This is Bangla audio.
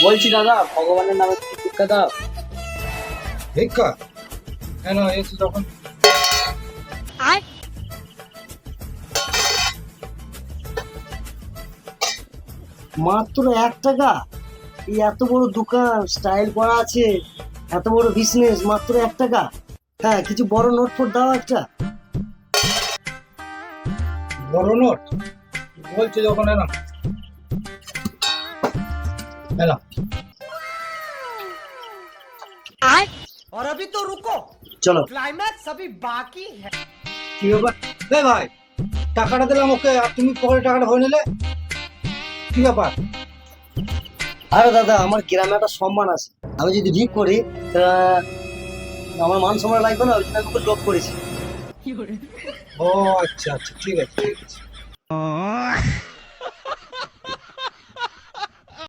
বলছি দাদা, ভগবানের নামে একটু ভিক্ষা দাও। ভিক্ষা কেন এসে যখন মাত্র 1 টাকা? এই এত বড় দোকান, স্টাইল করা আছে, এত বড় বিজনেস, মাত্র 1 টাকা? হ্যাঁ, কিছু বড় নোট ফোট দাও একটা। বড় নোট বলছে যখন এলাম এলাম और अभी तो रुको, চলো। क्लाइमैक्स अभी बाकी है। কি ব্যাপার? এই ভাই, টাকাটা দিলাম ওকে, আর তুমি পকেটে টাকাটা ভরে নিলে, কি ব্যাপার? আরে দাদা, আমার গ্রামে একটা সম্মান আছে, আমি যদি ভিক করি তা আমার মান সম্মান লাগবে না, ওই জন্য আমি ওকে লোভ করেছি। ও আচ্ছা আচ্ছা, ঠিক আছে ঠিক আছে।